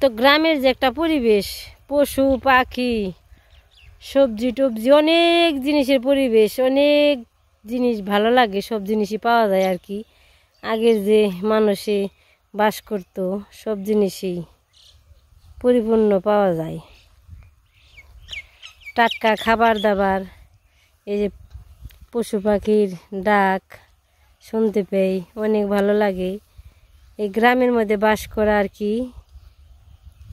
তো গ্রামের যে একটা পরিবেশ, পশু পাখি সবজি টবজি অনেক জিনিসের পরিবেশ, অনেক জিনিস ভালো লাগে, সব জিনিসই পাওয়া যায় আর কি। আগের যে মানুষে বাস করতো সব জিনিসই পরিপূর্ণ পাওয়া যায়, টাটকা খাবার দাবার। এই যে পশু পাখির ডাক শুনতে পেয়ে অনেক ভালো লাগে। এই গ্রামের মধ্যে বাস করা আর কি,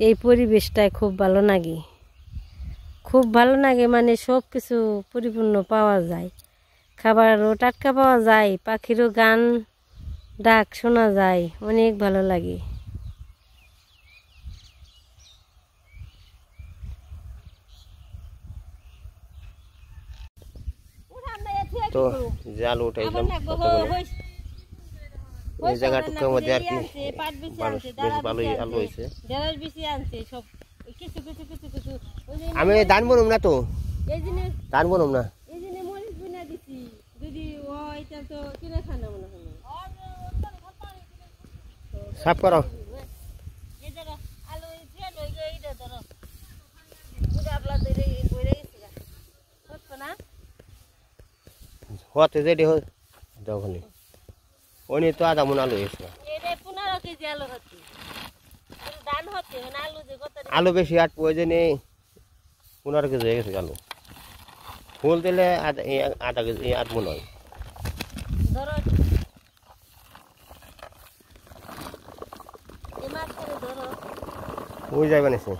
এই পরিবেশটাই খুব ভালো লাগে, খুব ভালো লাগে। মানে সব কিছু পরিপূর্ণ পাওয়া যায়, খাবারও টাটকা পাওয়া যায়, পাখিরও গান ডাক শোনা যায়, অনেক ভালো লাগে। তো জাল উঠাইলাম, এই জায়গাটুকুর মধ্যে আর কি বেশ ভালোই আলু হয়েছে। আমি ধান বনুম না, তো ধান বনুম না। সাফ করো, হতে যেটি যখনই ওই তো আধা মন আলু হয়েছে। আলু বেশি আট প্রয়োজন 15 কেজি হয়ে গেছে আলু। ফুল দিলে আধা কেজি 8 মন হয়। ওই যাই বানিয়েছে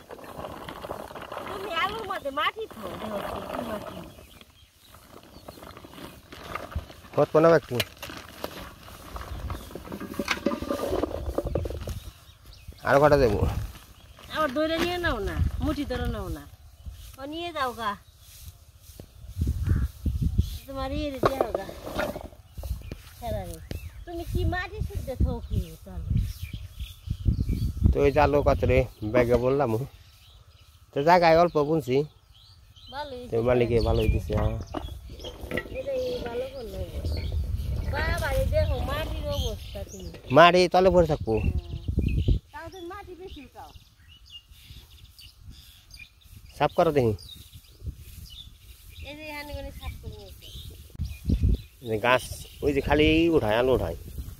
হত কোনা একটু আর কটা দেবো। আমার দইটা নিয়ে নাও না, মুঠি ধরে নাও না, ও নিয়ে যাও গা, তোমার ইয়ে দেও গা। তুমি কি মাটি শুদ্ধ থাও কি? তো এই আলু কতরে ব্যাগে বললাম, তো জায়গায় অল্প বুনছি, মালিকে ভালোই দিছে। মাটি তলে পড়ে থাকবো, সাফ করো দেখি। গাছ ওই যে খালি উঠায় আলু উঠায়,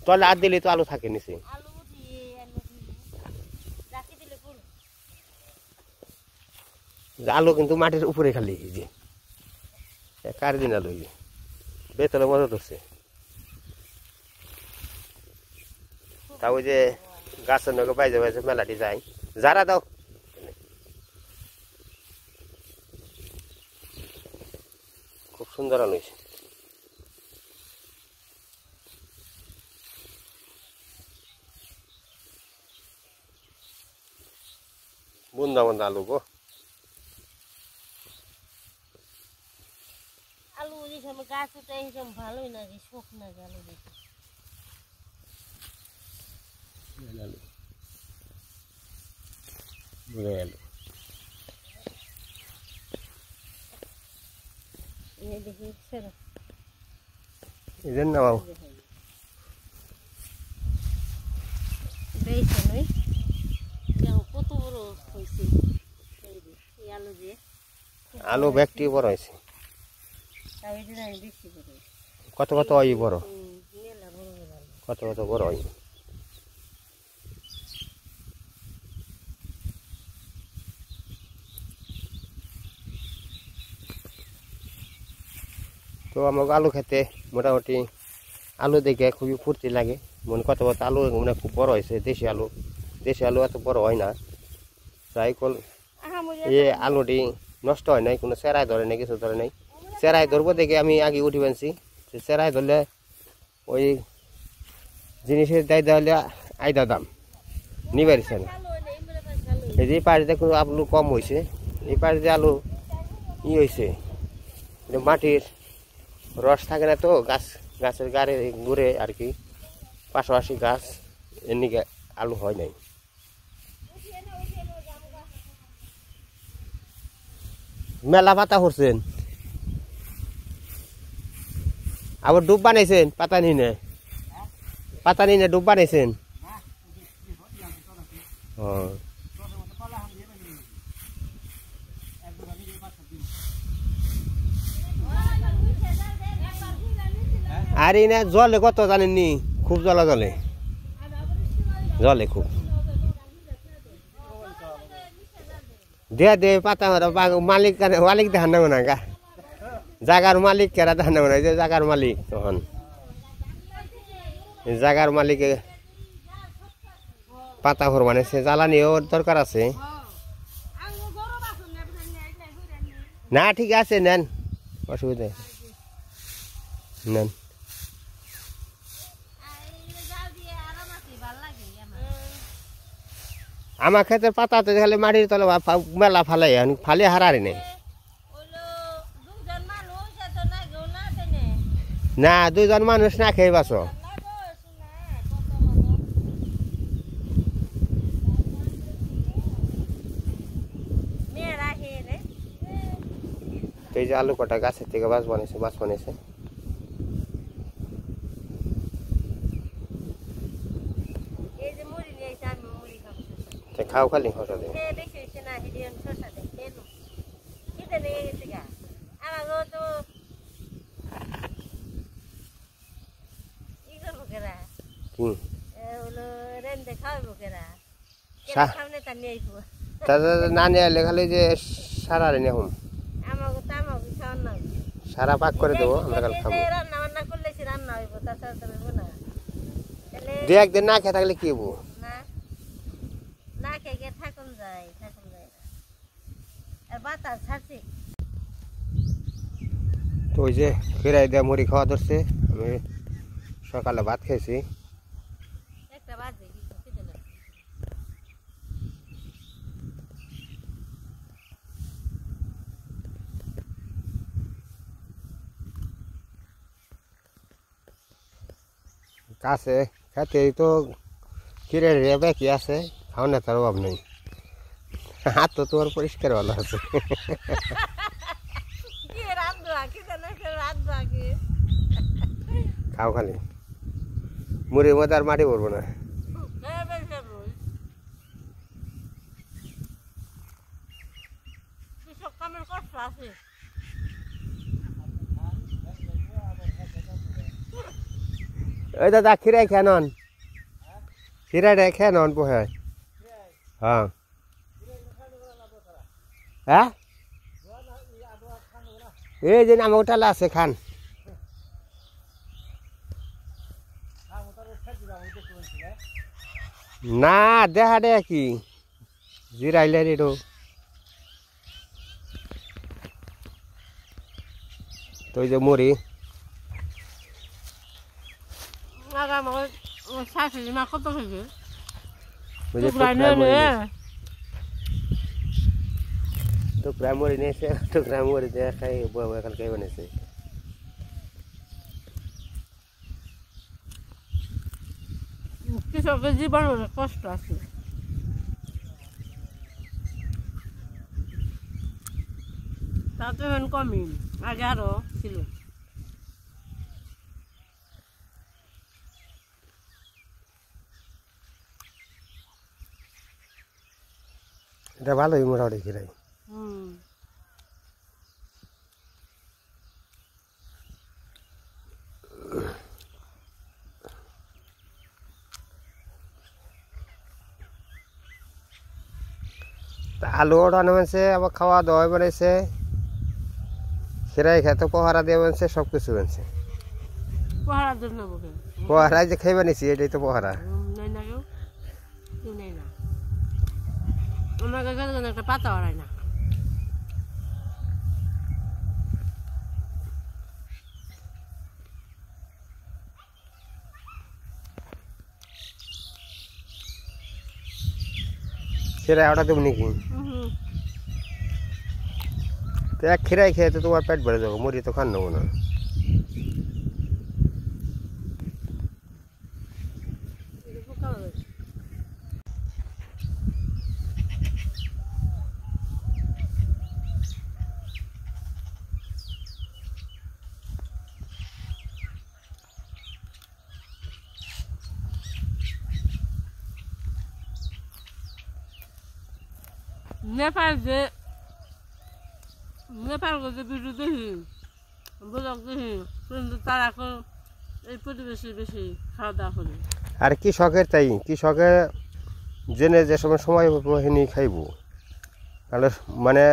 তলে হাত দিলে তো আলু থাকে নিচে। আলু কিন্তু মাটির উপরে খালি, যে কার দিন আলু বেতলে মজা ধরছে। তা ওই যে গাছের নৌকে বাইজে বাইজে মেলাটি যায়, যারা দাও খুব সুন্দর আলু হয়েছে। বুন্দা বুন্দা আলু গো, আলু গাছ উঠে ভালোই লাগে, শোক লাগে আলু দেখে। আলু ব্যাগটি বড় হয়েছে, কত কত হয় বড়, কত কত বড় হয়। তো আমাকে আলু খেতে মোটামুটি আলু দেখে খুবই ফুর্তি লাগে, মনে কত কত আলু মানে খুব বড় হয়েছে। দেশি আলু এত বড় হয় না, যাই কল এই আলুটি নষ্ট হয় নাই, কোনো চেরাই ধরে নাই, কিছু ধরে নাই। চেরাই ধরবো দেখে আমি আগে উঠি বানছি, চেরাই ধরলে ওই জিনিসের দায় দেওয়া হলে আইদা দাম নিবারিছে না। এই যে পাড়িতে কোনো আলু কম হয়েছে, এই পাড়িতে আলু হয়েছে মাটির রস থাকে না, তো গাছের গাড়ি ঘুরে আর কি, পাশাপাশি গাছ এমনি আলু হয় নাই। মেলা পাতা করছেন, আবার ডুব বানাইছেন, পাতা নিনে ডুব বানাইছেন। আর এই না জলে কত জানেননি, খুব জলে জলে জলে খুব দে পাতা মালিক মালিক দেখান না না গা, জাগার মালিক কেরা দেখান না, যে জাগার মালিক তখন জাগার মালিকে পাতা ভর মানে সে জ্বালানিও দরকার আছে না। ঠিক আছে নেন, অসুবিধা নেন। আমার ক্ষেত্রে পাতা তো খালি মাটির তলে মেলা ফালাই ফালি হারারি নেই না, 2 জন মানুষ না খেয়ে বাসো। এই যে আলু কটা গাছের থেকে মাছ বানিয়েছে খাও খালি খসা দে না নিয়ে এলে খালি যে সারা রে নেহুম সারা পাক করে দেবো, আমরা কাল খাবো। দু একদিন না খেয়ে থাকলে কি হবো, তো ওই যে ফিরাই দেয়া মুড়ি খাওয়া ধরছে। আমি সকালে ভাত খেয়েছি। কাছে খেতে তো খিরে রেবে কি আছে, খাওয়ানোর তার অভাব নেই। হাত তো তোমার পরিষ্কার ভালো আছে। খাও খালি, মুড়ির মধ্যে আর মাটি পড়বো না। ওই দাদা খিরাই খেয়ে নন, খিরাই খেয়ে নন পোহে। হ্যাঁ হ্যাঁ এই যে নাম ওটালে আছে খান। না দেখা দে কি জিরাইলে রেডো তো যে মুড়ি টুকরা মুড়ি নিয়েছে, টুকরা মুড়ি দিয়ে খাই বউ এখন কে বানিয়েছে। কৃষকের জীবন অনেক কষ্ট আছে। তা তো এখন কমই, আগে আরো ছিল। এটা ভালোই মোটামুটি খিরাই। আলু ওঠানো বানছে, আবার খাওয়া দাওয়া বানাইছে, খিরাই খেতে পহারা দিয়ে বানছে, সব কিছু বানছে। পহারা যে খাই বানিয়েছি এটাই তো পহারা। একটা পাতা ওড়ায় না। খিরাই ওটা দেবো নাকি? তো এক খিরাই খেয়ে তো তোমার পেট ভরে যাবো, মুড়ি তো খান নেবো না। নেপাল যে ভিডিও দেখি, ব্লগ দেখি, কিন্তু তারা এখন এই পরিবেশে বেশি খাওয়া দাওয়া করি। আর কৃষকের তাই কৃষকের জেনে যে সময় হিনি খাইব তাহলে মানে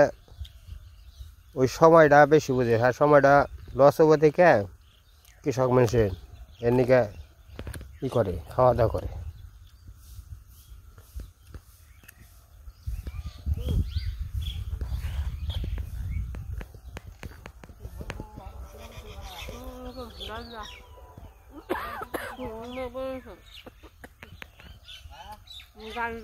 ওই সময়টা বেশি বুঝে আর সময়টা লস হবো থেকে কৃষক মানুষের এর নিকে ই করে খাওয়া দাওয়া করে। গাড়ি